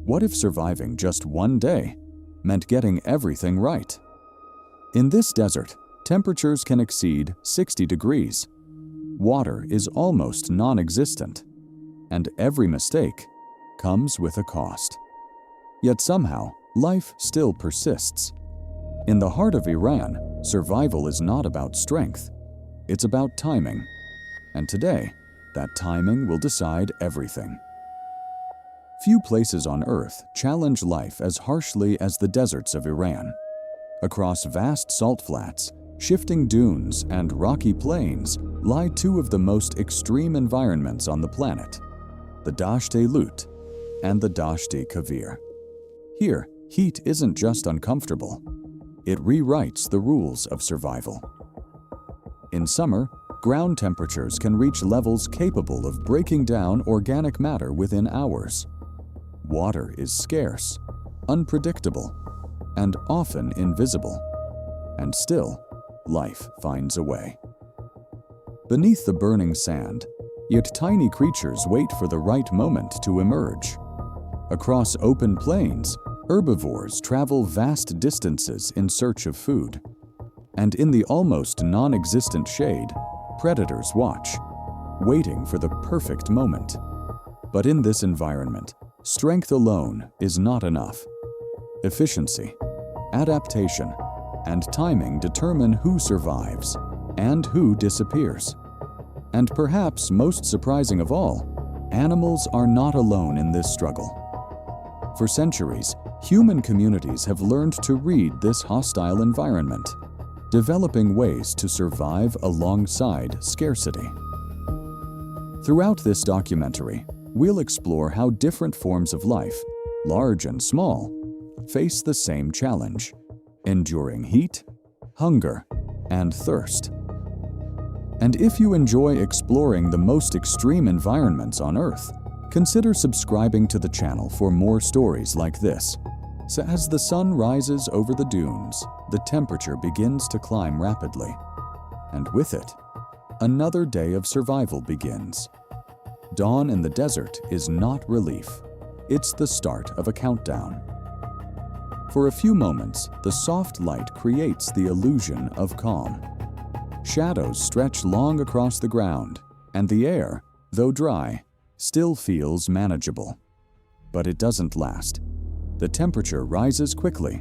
What if surviving just one day meant getting everything right? In this desert, temperatures can exceed 60 degrees. Water is almost non-existent, and every mistake comes with a cost. Yet somehow, life still persists. In the heart of Iran, survival is not about strength. It's about timing. And today, that timing will decide everything. Few places on Earth challenge life as harshly as the deserts of Iran. Across vast salt flats, shifting dunes, and rocky plains lie two of the most extreme environments on the planet, the Dasht-e-Lut and the Dasht-e-Kavir. Here, heat isn't just uncomfortable. It rewrites the rules of survival. In summer, ground temperatures can reach levels capable of breaking down organic matter within hours. Water is scarce, unpredictable, and often invisible. And still, life finds a way. Beneath the burning sand, yet tiny creatures wait for the right moment to emerge. Across open plains, herbivores travel vast distances in search of food. And in the almost non-existent shade, predators watch, waiting for the perfect moment. But in this environment, strength alone is not enough. Efficiency, adaptation, and timing determine who survives and who disappears. And perhaps most surprising of all, animals are not alone in this struggle. For centuries, human communities have learned to read this hostile environment, developing ways to survive alongside scarcity. Throughout this documentary, we'll explore how different forms of life, large and small, face the same challenge, enduring heat, hunger, and thirst. And if you enjoy exploring the most extreme environments on Earth, consider subscribing to the channel for more stories like this. So as the sun rises over the dunes, the temperature begins to climb rapidly. And with it, another day of survival begins. Dawn in the desert is not relief. It's the start of a countdown. For a few moments, the soft light creates the illusion of calm. Shadows stretch long across the ground, and the air, though dry, still feels manageable. But it doesn't last. The temperature rises quickly,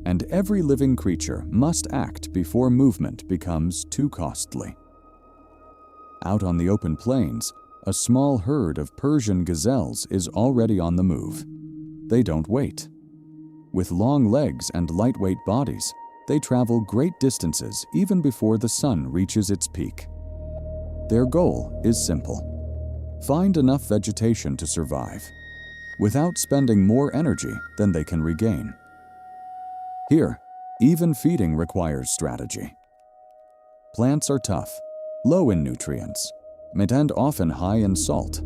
and every living creature must act before movement becomes too costly. Out on the open plains, a small herd of Persian gazelles is already on the move. They don't wait. With long legs and lightweight bodies, they travel great distances even before the sun reaches its peak. Their goal is simple: find enough vegetation to survive, without spending more energy than they can regain. Here, even feeding requires strategy. Plants are tough, low in nutrients, and often high in salt.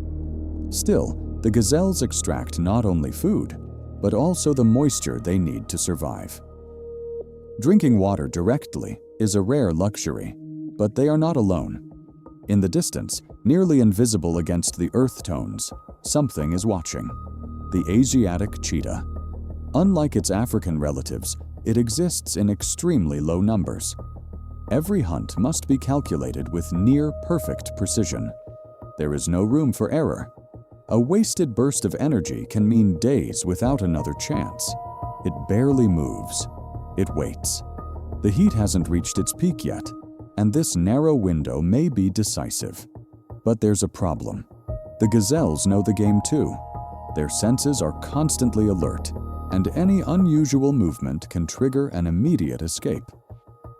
Still, the gazelles extract not only food, but also the moisture they need to survive. Drinking water directly is a rare luxury, but they are not alone. In the distance, nearly invisible against the earth tones, something is watching: the Asiatic cheetah. Unlike its African relatives, it exists in extremely low numbers. Every hunt must be calculated with near-perfect precision. There is no room for error. A wasted burst of energy can mean days without another chance. It barely moves. It waits. The heat hasn't reached its peak yet, and this narrow window may be decisive. But there's a problem. The gazelles know the game too. Their senses are constantly alert, and any unusual movement can trigger an immediate escape.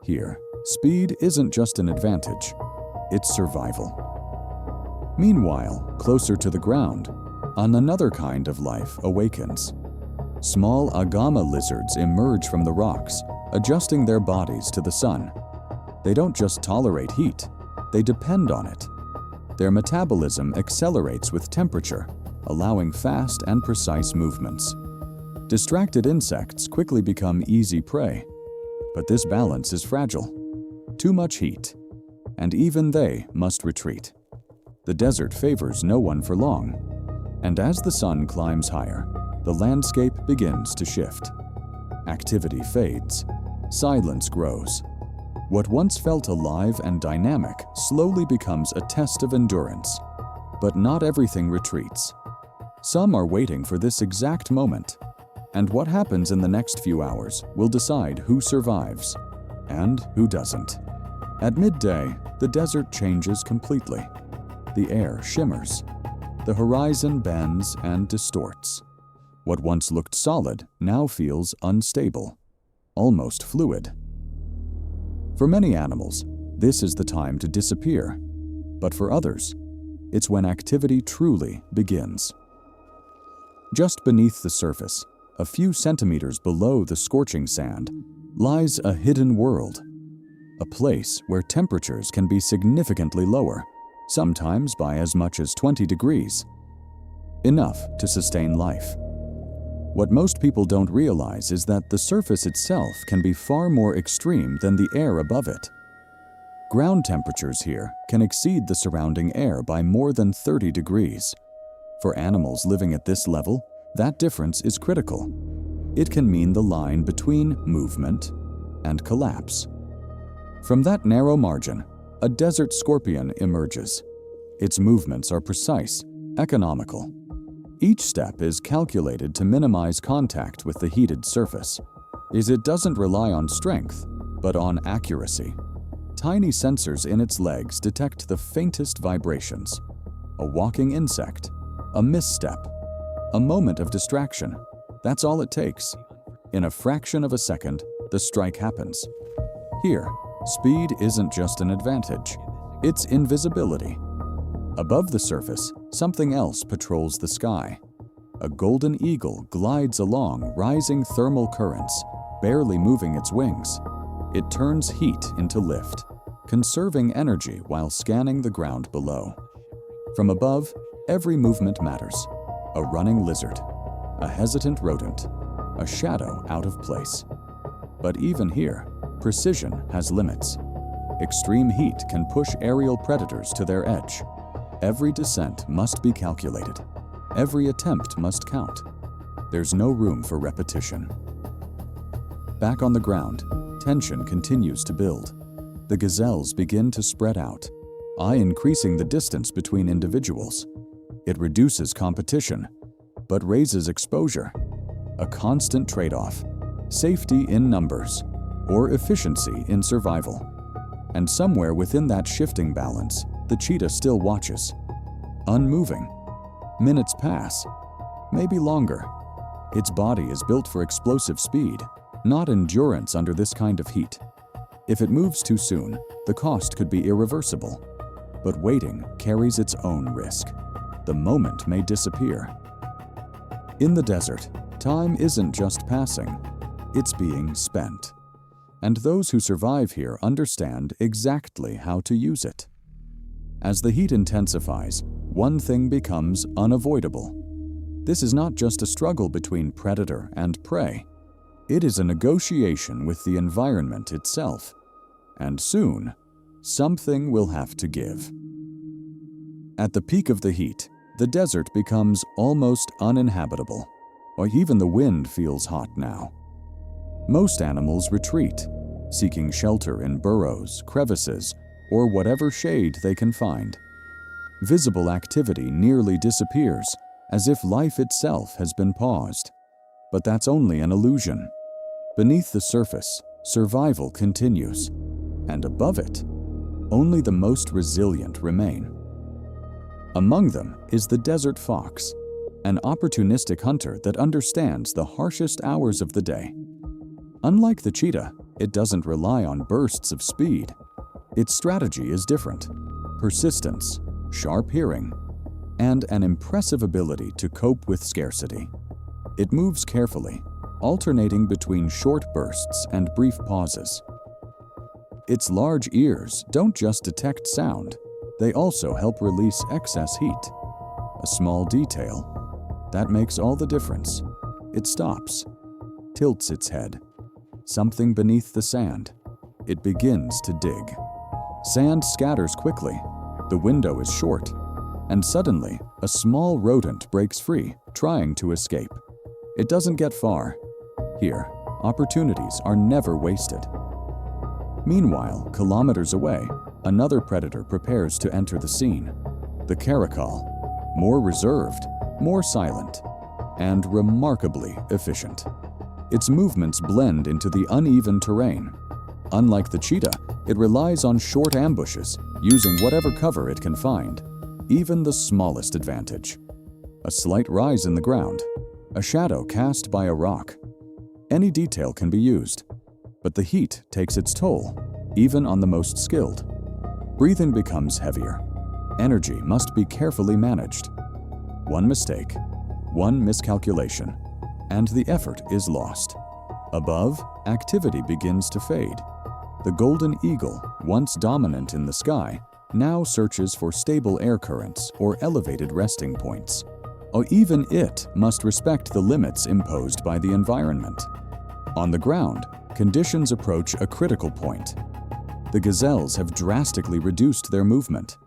Here, speed isn't just an advantage, it's survival. Meanwhile, closer to the ground, another kind of life awakens. Small agama lizards emerge from the rocks, adjusting their bodies to the sun. They don't just tolerate heat, they depend on it. Their metabolism accelerates with temperature, allowing fast and precise movements. Distracted insects quickly become easy prey, but this balance is fragile. Too much heat, and even they must retreat. The desert favors no one for long, and as the sun climbs higher, the landscape begins to shift. Activity fades. Silence grows. What once felt alive and dynamic slowly becomes a test of endurance. But not everything retreats. Some are waiting for this exact moment, and what happens in the next few hours will decide who survives and who doesn't. At midday, the desert changes completely. The air shimmers. The horizon bends and distorts. What once looked solid now feels unstable, almost fluid. For many animals, this is the time to disappear, but for others, it's when activity truly begins. Just beneath the surface, a few centimeters below the scorching sand, lies a hidden world, a place where temperatures can be significantly lower, sometimes by as much as 20 degrees, enough to sustain life. What most people don't realize is that the surface itself can be far more extreme than the air above it. Ground temperatures here can exceed the surrounding air by more than 30 degrees. For animals living at this level, that difference is critical. It can mean the line between movement and collapse. From that narrow margin, a desert scorpion emerges. Its movements are precise, economical. Each step is calculated to minimize contact with the heated surface. It doesn't rely on strength, but on accuracy. Tiny sensors in its legs detect the faintest vibrations. A walking insect, a misstep, a moment of distraction. That's all it takes. In a fraction of a second, the strike happens. Here, speed isn't just an advantage, it's invisibility. Above the surface, something else patrols the sky. A golden eagle glides along rising thermal currents, barely moving its wings. It turns heat into lift, conserving energy while scanning the ground below. From above, every movement matters. A running lizard, a hesitant rodent, a shadow out of place. But even here, precision has limits. Extreme heat can push aerial predators to their edge. Every descent must be calculated. Every attempt must count. There's no room for repetition. Back on the ground, tension continues to build. The gazelles begin to spread out, increasing the distance between individuals. It reduces competition, but raises exposure. A constant trade-off: safety in numbers, or efficiency in survival. And somewhere within that shifting balance, the cheetah still watches, unmoving. Minutes pass, maybe longer. Its body is built for explosive speed, not endurance under this kind of heat. If it moves too soon, the cost could be irreversible. But waiting carries its own risk. The moment may disappear. In the desert, time isn't just passing, it's being spent. And those who survive here understand exactly how to use it. As the heat intensifies, one thing becomes unavoidable. This is not just a struggle between predator and prey. It is a negotiation with the environment itself. And soon, something will have to give. At the peak of the heat, the desert becomes almost uninhabitable, or even the wind feels hot now. Most animals retreat, seeking shelter in burrows, crevices, or whatever shade they can find. Visible activity nearly disappears, as if life itself has been paused. But that's only an illusion. Beneath the surface, survival continues, and above it, only the most resilient remain. Among them is the desert fox, an opportunistic hunter that understands the harshest hours of the day. Unlike the cheetah, it doesn't rely on bursts of speed. Its strategy is different: persistence, sharp hearing, and an impressive ability to cope with scarcity. It moves carefully, alternating between short bursts and brief pauses. Its large ears don't just detect sound, they also help release excess heat. A small detail that makes all the difference. It stops, tilts its head. Something beneath the sand. It begins to dig. Sand scatters quickly. The window is short. And suddenly, a small rodent breaks free, trying to escape. It doesn't get far. Here, opportunities are never wasted. Meanwhile, kilometers away, another predator prepares to enter the scene. The caracal, more reserved, more silent, and remarkably efficient. Its movements blend into the uneven terrain. Unlike the cheetah, it relies on short ambushes, using whatever cover it can find, even the smallest advantage. A slight rise in the ground, a shadow cast by a rock. Any detail can be used, but the heat takes its toll, even on the most skilled. Breathing becomes heavier. Energy must be carefully managed. One mistake, one miscalculation, and the effort is lost. Above, activity begins to fade. The golden eagle, once dominant in the sky, now searches for stable air currents or elevated resting points. Even it must respect the limits imposed by the environment. On the ground, conditions approach a critical point. The gazelles have drastically reduced their movement.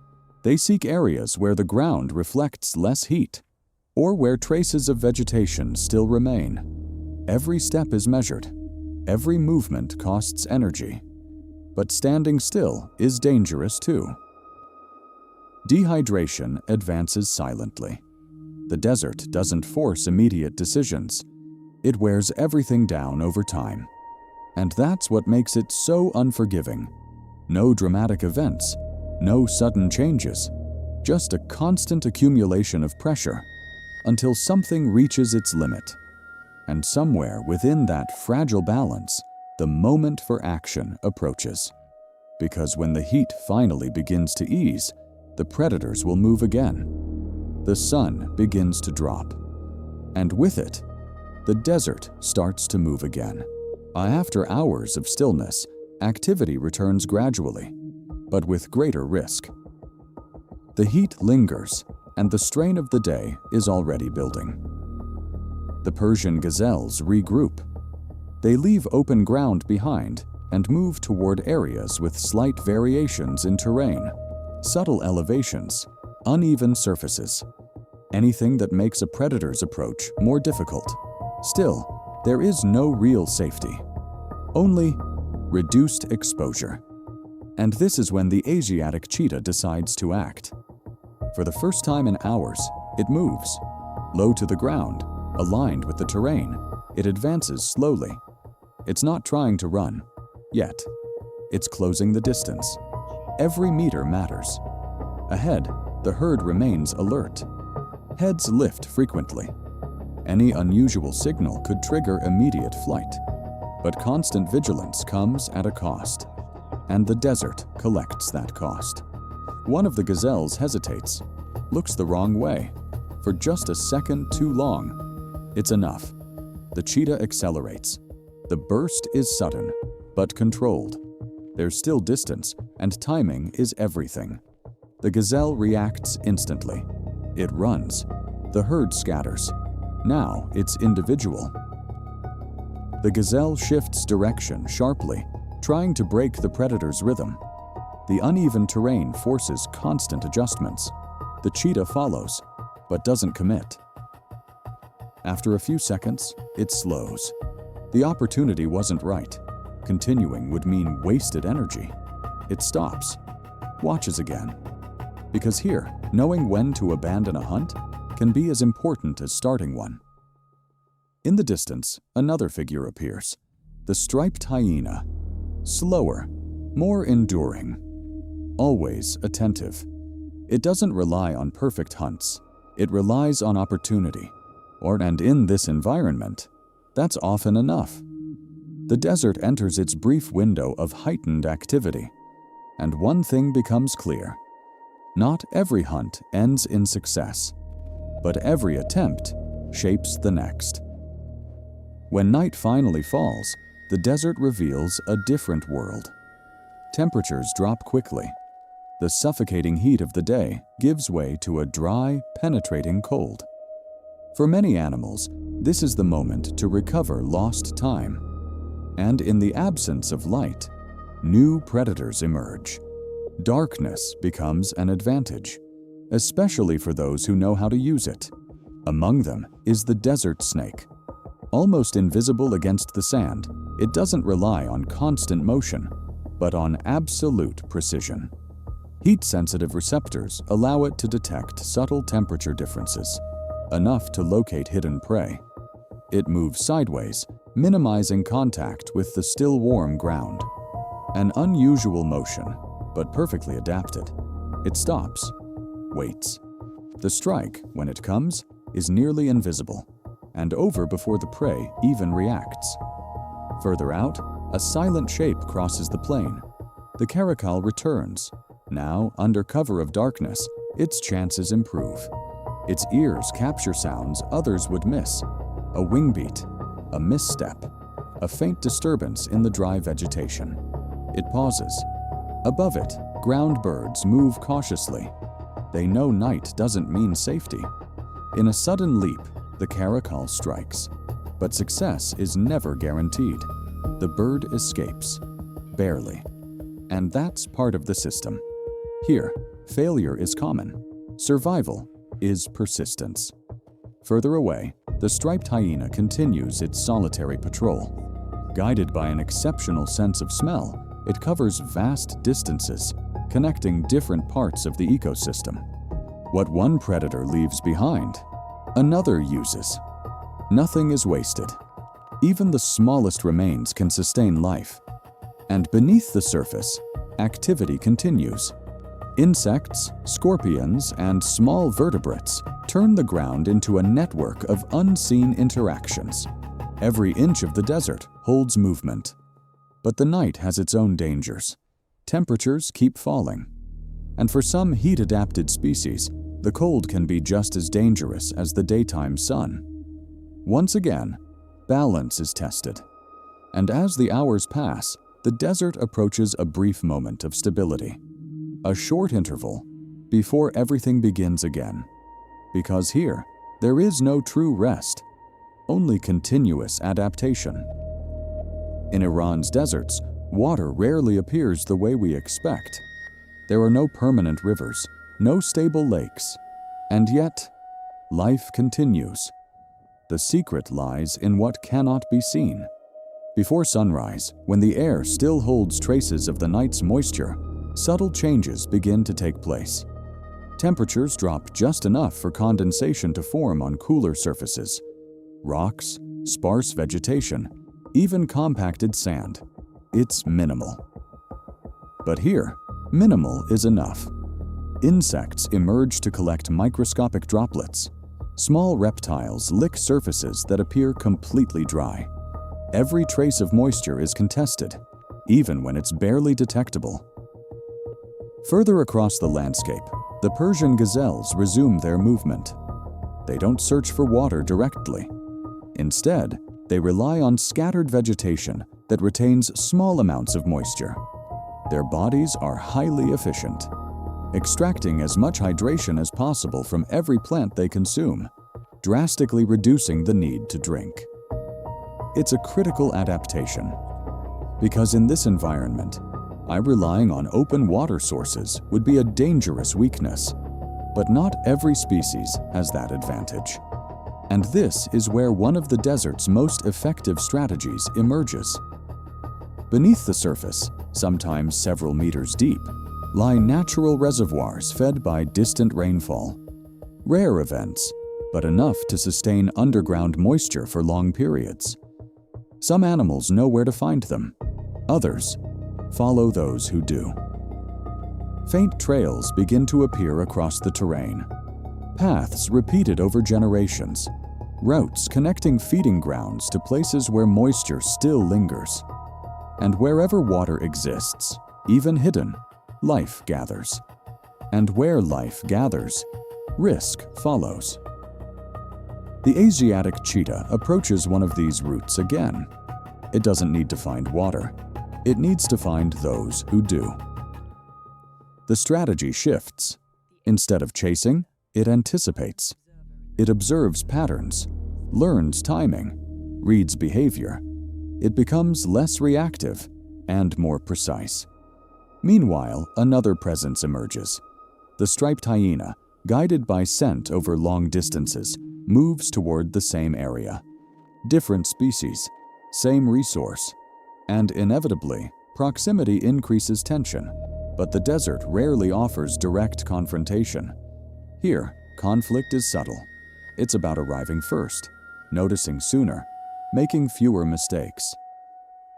They seek areas where the ground reflects less heat, or where traces of vegetation still remain. Every step is measured. Every movement costs energy. But standing still is dangerous too. Dehydration advances silently. The desert doesn't force immediate decisions. It wears everything down over time. And that's what makes it so unforgiving. No dramatic events, no sudden changes, just a constant accumulation of pressure until something reaches its limit. And somewhere within that fragile balance, the moment for action approaches. Because when the heat finally begins to ease, the predators will move again. The sun begins to drop. And with it, the desert starts to move again. After hours of stillness, activity returns gradually, but with greater risk. The heat lingers, and the strain of the day is already building. The Persian gazelles regroup. They leave open ground behind and move toward areas with slight variations in terrain, subtle elevations, uneven surfaces, anything that makes a predator's approach more difficult. Still, there is no real safety, only reduced exposure. And this is when the Asiatic cheetah decides to act. For the first time in hours, it moves. Low to the ground, aligned with the terrain, it advances slowly. It's not trying to run, yet. It's closing the distance. Every meter matters. Ahead, the herd remains alert. Heads lift frequently. Any unusual signal could trigger immediate flight. But constant vigilance comes at a cost, and the desert collects that cost. One of the gazelles hesitates, looks the wrong way, for just a second too long. It's enough. The cheetah accelerates. The burst is sudden, but controlled. There's still distance, and timing is everything. The gazelle reacts instantly. It runs. The herd scatters. Now it's individual. The gazelle shifts direction sharply, trying to break the predator's rhythm. The uneven terrain forces constant adjustments. The cheetah follows, but doesn't commit. After a few seconds, it slows. The opportunity wasn't right. Continuing would mean wasted energy. It stops, watches again. Because here, knowing when to abandon a hunt can be as important as starting one. In the distance, another figure appears. The striped hyena. Slower, more enduring. Always attentive. It doesn't rely on perfect hunts. It relies on opportunity. And in this environment, that's often enough. The desert enters its brief window of heightened activity. And one thing becomes clear. Not every hunt ends in success, but every attempt shapes the next. When night finally falls, the desert reveals a different world. Temperatures drop quickly. The suffocating heat of the day gives way to a dry, penetrating cold. For many animals, this is the moment to recover lost time. And in the absence of light, new predators emerge. Darkness becomes an advantage, especially for those who know how to use it. Among them is the desert snake, Almost invisible against the sand, it doesn't rely on constant motion, but on absolute precision. Heat-sensitive receptors allow it to detect subtle temperature differences, enough to locate hidden prey. It moves sideways, minimizing contact with the still warm ground. An unusual motion, but perfectly adapted. It stops, waits. The strike, when it comes, is nearly invisible, and over before the prey even reacts. Further out, a silent shape crosses the plain. The caracal returns. Now, under cover of darkness, its chances improve. Its ears capture sounds others would miss. A wing beat, a misstep, a faint disturbance in the dry vegetation. It pauses. Above it, ground birds move cautiously. They know night doesn't mean safety. In a sudden leap, the caracal strikes. But success is never guaranteed. The bird escapes. Barely. And that's part of the system. Here, failure is common. Survival is persistence. Further away, the striped hyena continues its solitary patrol. Guided by an exceptional sense of smell, it covers vast distances, connecting different parts of the ecosystem. What one predator leaves behind, another uses. Nothing is wasted. Even the smallest remains can sustain life. And beneath the surface, activity continues. Insects, scorpions, and small vertebrates turn the ground into a network of unseen interactions. Every inch of the desert holds movement. But the night has its own dangers. Temperatures keep falling. And for some heat-adapted species, the cold can be just as dangerous as the daytime sun. Once again, balance is tested. And as the hours pass, the desert approaches a brief moment of stability. A short interval before everything begins again. Because here, there is no true rest, only continuous adaptation. In Iran's deserts, water rarely appears the way we expect. There are no permanent rivers, no stable lakes, and yet, life continues. The secret lies in what cannot be seen. Before sunrise, when the air still holds traces of the night's moisture, subtle changes begin to take place. Temperatures drop just enough for condensation to form on cooler surfaces. Rocks, sparse vegetation, even compacted sand. It's minimal. But here, minimal is enough. Insects emerge to collect microscopic droplets. Small reptiles lick surfaces that appear completely dry. Every trace of moisture is contested, even when it's barely detectable. Further across the landscape, the Persian gazelles resume their movement. They don't search for water directly. Instead, they rely on scattered vegetation that retains small amounts of moisture. Their bodies are highly efficient, extracting as much hydration as possible from every plant they consume, drastically reducing the need to drink. It's a critical adaptation, because in this environment, relying on open water sources would be a dangerous weakness. But not every species has that advantage. And this is where one of the desert's most effective strategies emerges. Beneath the surface, sometimes several meters deep, lie natural reservoirs fed by distant rainfall. Rare events, but enough to sustain underground moisture for long periods. Some animals know where to find them. Others follow those who do. Faint trails begin to appear across the terrain. Paths repeated over generations. Routes connecting feeding grounds to places where moisture still lingers. And wherever water exists, even hidden, life gathers. And where life gathers, risk follows. The Asiatic cheetah approaches one of these routes again. It doesn't need to find water. It needs to find those who do. The strategy shifts. Instead of chasing, it anticipates. It observes patterns, learns timing, reads behavior. It becomes less reactive and more precise. Meanwhile, another presence emerges. The striped hyena, guided by scent over long distances, moves toward the same area. different species, same resource, and inevitably, proximity increases tension, but the desert rarely offers direct confrontation. Here, conflict is subtle. It's about arriving first, noticing sooner, making fewer mistakes.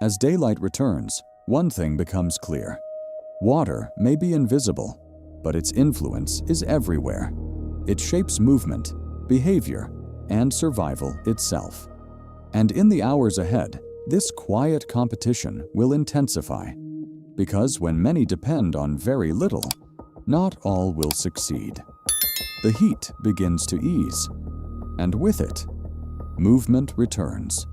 As daylight returns, one thing becomes clear. Water may be invisible, but its influence is everywhere. It shapes movement, behavior, and survival itself. And in the hours ahead, this quiet competition will intensify, because when many depend on very little, not all will succeed. The heat begins to ease, and with it, movement returns.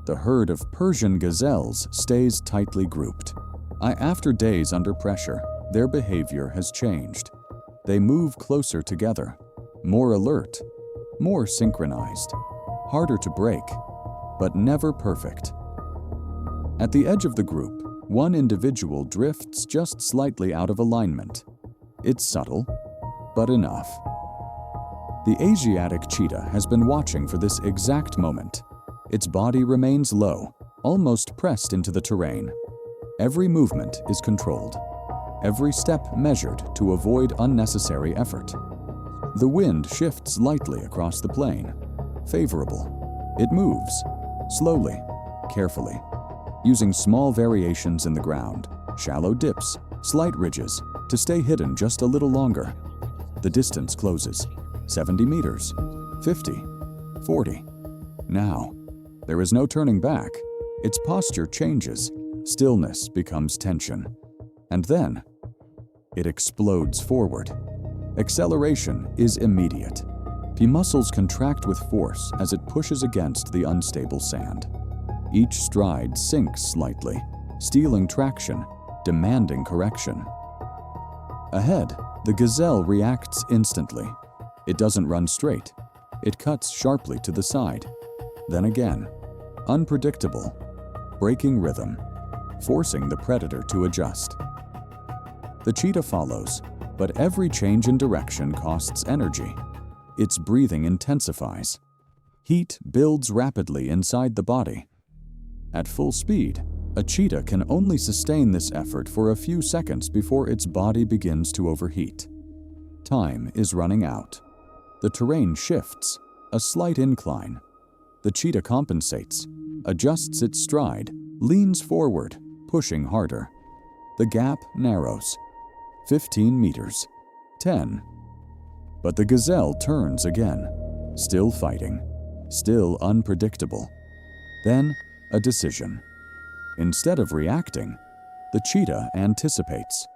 The herd of Persian gazelles stays tightly grouped. After days under pressure, their behavior has changed. They move closer together, more alert, more synchronized, harder to break, but never perfect. At the edge of the group, one individual drifts just slightly out of alignment. It's subtle, but enough. The Asiatic cheetah has been watching for this exact moment. Its body remains low, almost pressed into the terrain. Every movement is controlled, every step measured to avoid unnecessary effort. The wind shifts lightly across the plain. Favorable. It moves, slowly, carefully, using small variations in the ground, shallow dips, slight ridges, to stay hidden just a little longer. The distance closes. 70 meters, 50, 40. Now, there is no turning back. Its posture changes. Stillness becomes tension. And then, it explodes forward. Acceleration is immediate. The muscles contract with force as it pushes against the unstable sand. Each stride sinks slightly, stealing traction, demanding correction. Ahead, the gazelle reacts instantly. It doesn't run straight. It cuts sharply to the side. Then again, unpredictable, breaking rhythm, forcing the predator to adjust. The cheetah follows, but every change in direction costs energy. Its breathing intensifies. Heat builds rapidly inside the body. At full speed, a cheetah can only sustain this effort for a few seconds before its body begins to overheat. Time is running out. The terrain shifts, a slight incline. The cheetah compensates, adjusts its stride, leans forward, pushing harder. The gap narrows. 15 meters. 10. But the gazelle turns again, still fighting, still unpredictable. Then, a decision. Instead of reacting, the cheetah anticipates.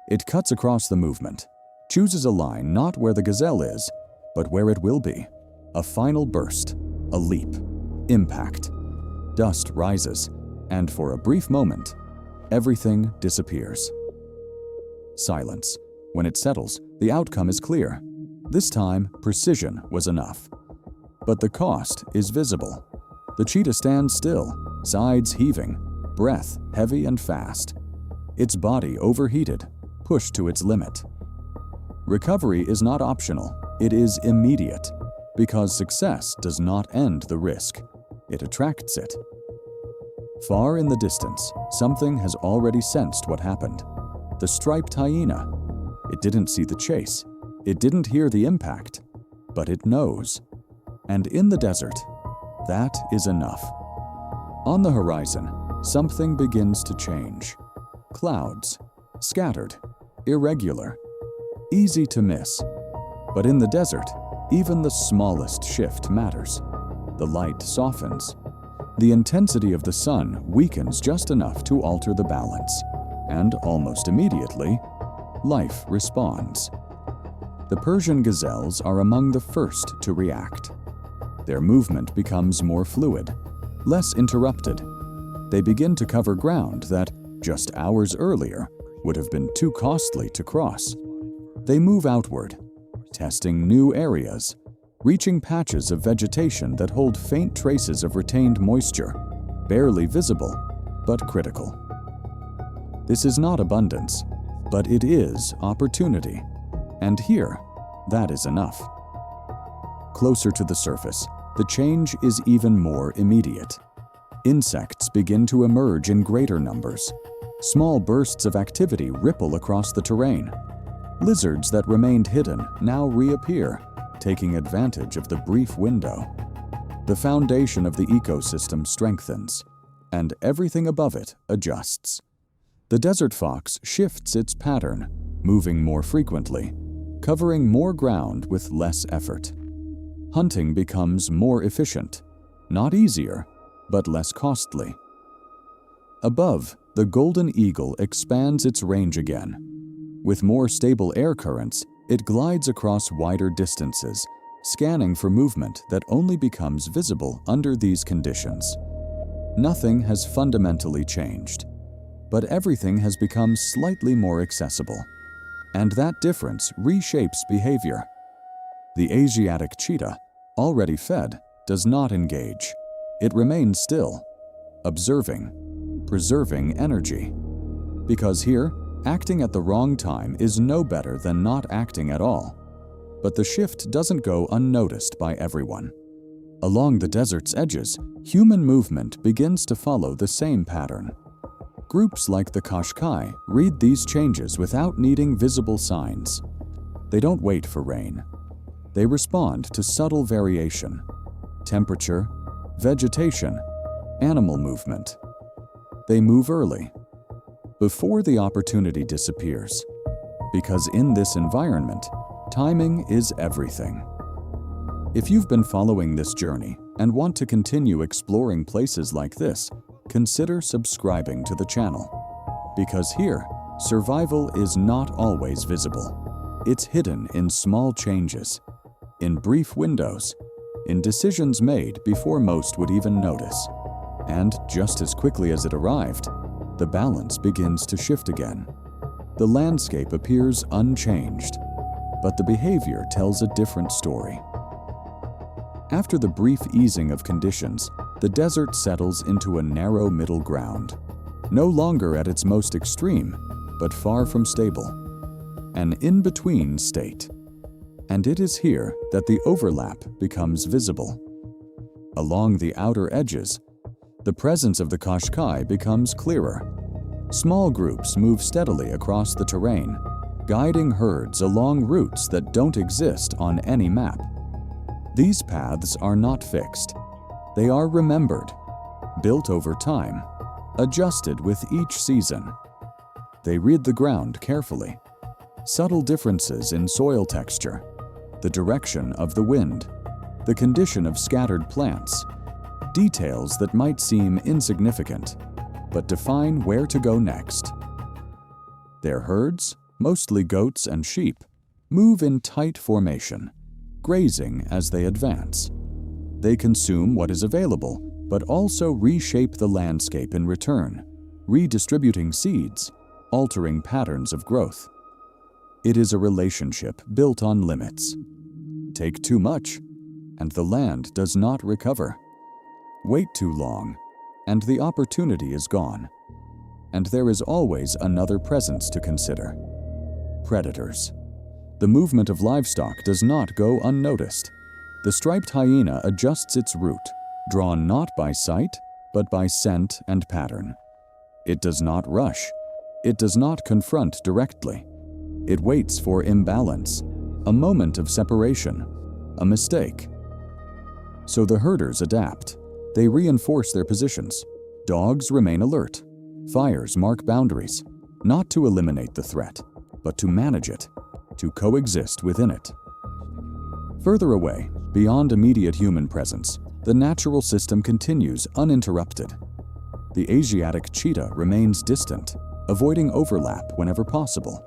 It cuts across the movement, chooses a line not where the gazelle is, but where it will be. A final burst, a leap, impact. Dust rises, and for a brief moment, everything disappears. Silence. When it settles, the outcome is clear. This time, precision was enough. But the cost is visible. The cheetah stands still, sides heaving, breath heavy and fast. Its body overheated, pushed to its limit. Recovery is not optional. It is immediate, because success does not end the risk. It attracts it. Far in the distance, something has already sensed what happened. The striped hyena. It didn't see the chase. It didn't hear the impact, but it knows. And in the desert, that is enough. On the horizon, something begins to change. Clouds, scattered, irregular, easy to miss. But in the desert, even the smallest shift matters. The light softens. The intensity of the sun weakens just enough to alter the balance. And almost immediately, life responds. The Persian gazelles are among the first to react. Their movement becomes more fluid, less interrupted. They begin to cover ground that, just hours earlier, would have been too costly to cross. They move outward, testing new areas, reaching patches of vegetation that hold faint traces of retained moisture, barely visible, but critical. This is not abundance, but it is opportunity. And here, that is enough. Closer to the surface, the change is even more immediate. Insects begin to emerge in greater numbers. Small bursts of activity ripple across the terrain. Lizards that remained hidden now reappear, taking advantage of the brief window. The foundation of the ecosystem strengthens, and everything above it adjusts. The desert fox shifts its pattern, moving more frequently, covering more ground with less effort. Hunting becomes more efficient, not easier, but less costly. Above, the golden eagle expands its range again. With more stable air currents, it glides across wider distances, scanning for movement that only becomes visible under these conditions. Nothing has fundamentally changed, but everything has become slightly more accessible. And that difference reshapes behavior. The Asiatic cheetah, already fed, does not engage. It remains still, observing, preserving energy. Because here, acting at the wrong time is no better than not acting at all. But the shift doesn't go unnoticed by everyone. Along the desert's edges, human movement begins to follow the same pattern. Groups like the Qashqai read these changes without needing visible signs. They don't wait for rain. They respond to subtle variation: temperature, vegetation, animal movement. They move early, before the opportunity disappears, because in this environment, timing is everything. If you've been following this journey and want to continue exploring places like this, consider subscribing to the channel. Because here, survival is not always visible. It's hidden in small changes, in brief windows, in decisions made before most would even notice. And just as quickly as it arrived, the balance begins to shift again. The landscape appears unchanged, but the behavior tells a different story. After the brief easing of conditions, the desert settles into a narrow middle ground, no longer at its most extreme, but far from stable, an in-between state. And it is here that the overlap becomes visible. Along the outer edges, the presence of the Qashqai becomes clearer. Small groups move steadily across the terrain, guiding herds along routes that don't exist on any map. These paths are not fixed. They are remembered, built over time, adjusted with each season. They read the ground carefully. Subtle differences in soil texture, the direction of the wind, the condition of scattered plants, details that might seem insignificant, but define where to go next. Their herds, mostly goats and sheep, move in tight formation, grazing as they advance. They consume what is available, but also reshape the landscape in return, redistributing seeds, altering patterns of growth. It is a relationship built on limits. Take too much, and the land does not recover. Wait too long, and the opportunity is gone. And there is always another presence to consider: predators. The movement of livestock does not go unnoticed. The striped hyena adjusts its route, drawn not by sight, but by scent and pattern. It does not rush. It does not confront directly. It waits for imbalance, a moment of separation, a mistake. So the herders adapt. They reinforce their positions. Dogs remain alert. Fires mark boundaries, not to eliminate the threat, but to manage it, to coexist within it. Further away, beyond immediate human presence, the natural system continues uninterrupted. The Asiatic cheetah remains distant, avoiding overlap whenever possible.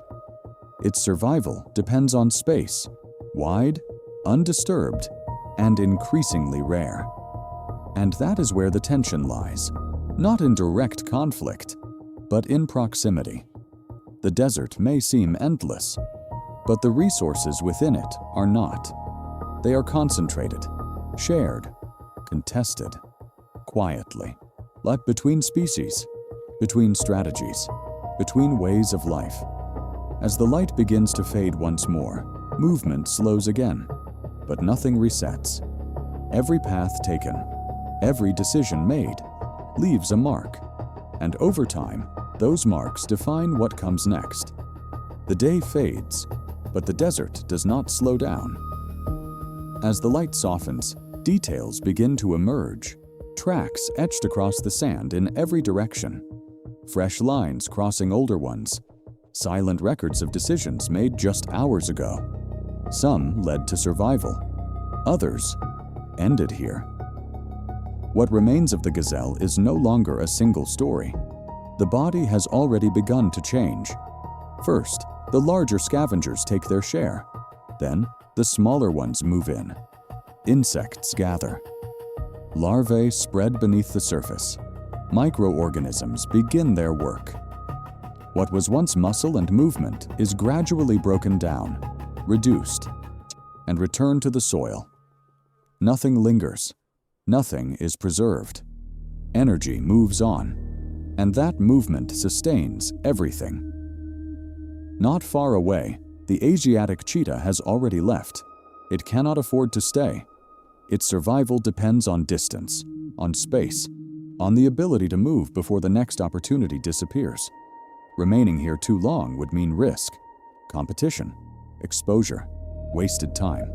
Its survival depends on space, wide, undisturbed, and increasingly rare. And that is where the tension lies, not in direct conflict, but in proximity. The desert may seem endless, but the resources within it are not. They are concentrated, shared, contested, quietly, like between species, between strategies, between ways of life. As the light begins to fade once more, movement slows again, but nothing resets. Every path taken, every decision made, leaves a mark, and over time, those marks define what comes next. The day fades, but the desert does not slow down. As the light softens, details begin to emerge, tracks etched across the sand in every direction, fresh lines crossing older ones, silent records of decisions made just hours ago. Some led to survival, others ended here. What remains of the gazelle is no longer a single story. The body has already begun to change. First, the larger scavengers take their share. Then, the smaller ones move in. Insects gather. Larvae spread beneath the surface. Microorganisms begin their work. What was once muscle and movement is gradually broken down, reduced, and returned to the soil. Nothing lingers. Nothing is preserved. Energy moves on, and that movement sustains everything. Not far away, the Asiatic cheetah has already left. It cannot afford to stay. Its survival depends on distance, on space, on the ability to move before the next opportunity disappears. Remaining here too long would mean risk, competition, exposure, wasted time.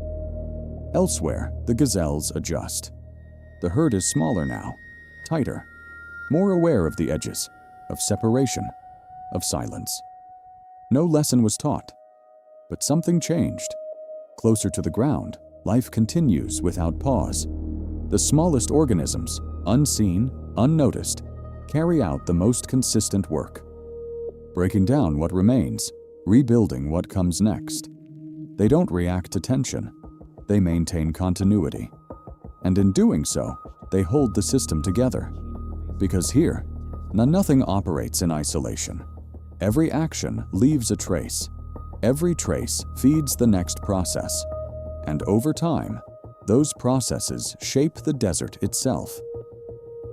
Elsewhere, the gazelles adjust. The herd is smaller now, tighter, more aware of the edges, of separation, of silence. No lesson was taught, but something changed. Closer to the ground, life continues without pause. The smallest organisms, unseen, unnoticed, carry out the most consistent work, breaking down what remains, rebuilding what comes next. They don't react to tension. They maintain continuity. And in doing so, they hold the system together. Because here, nothing operates in isolation. Every action leaves a trace. Every trace feeds the next process. And over time, those processes shape the desert itself.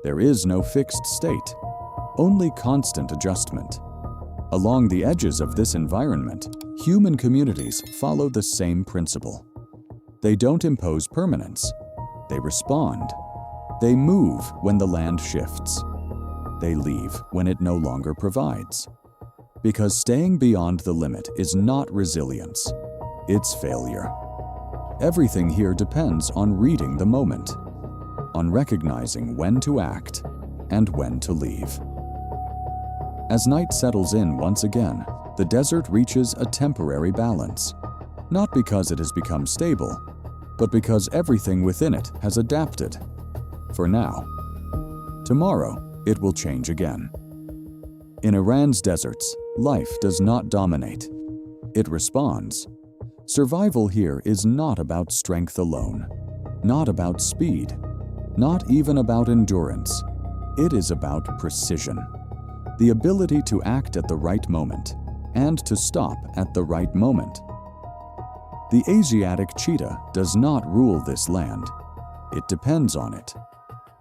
There is no fixed state, only constant adjustment. Along the edges of this environment, human communities follow the same principle. They don't impose permanence. They respond. They move when the land shifts. They leave when it no longer provides. Because staying beyond the limit is not resilience, it's failure. Everything here depends on reading the moment, on recognizing when to act and when to leave. As night settles in once again, the desert reaches a temporary balance, not because it has become stable, but because everything within it has adapted. For now. Tomorrow, it will change again. In Iran's deserts, life does not dominate. It responds. Survival here is not about strength alone, not about speed, not even about endurance. It is about precision, the ability to act at the right moment and to stop at the right moment. The Asiatic cheetah does not rule this land. It depends on it.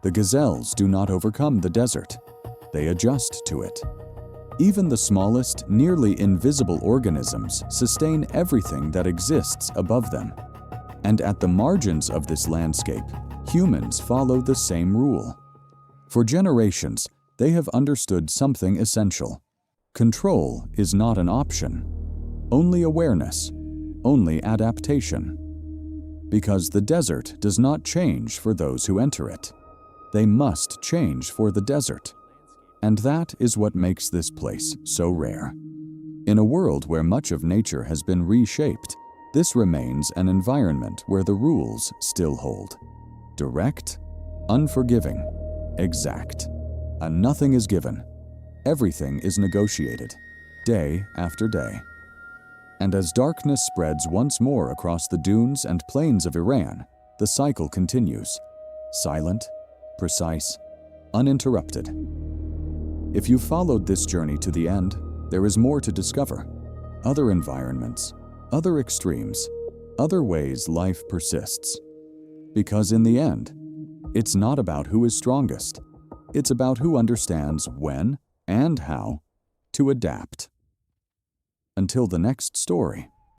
The gazelles do not overcome the desert. They adjust to it. Even the smallest, nearly invisible organisms sustain everything that exists above them. And at the margins of this landscape, humans follow the same rule. For generations, they have understood something essential. Control is not an option, only awareness, only adaptation. Because the desert does not change for those who enter it. They must change for the desert. And that is what makes this place so rare. In a world where much of nature has been reshaped, this remains an environment where the rules still hold. Direct, unforgiving, exact. And nothing is given. Everything is negotiated, day after day. And as darkness spreads once more across the dunes and plains of Iran, the cycle continues. Silent, precise, uninterrupted. If you followed this journey to the end, there is more to discover. Other environments, other extremes, other ways life persists. Because in the end, it's not about who is strongest. It's about who understands when and how to adapt. Until the next story.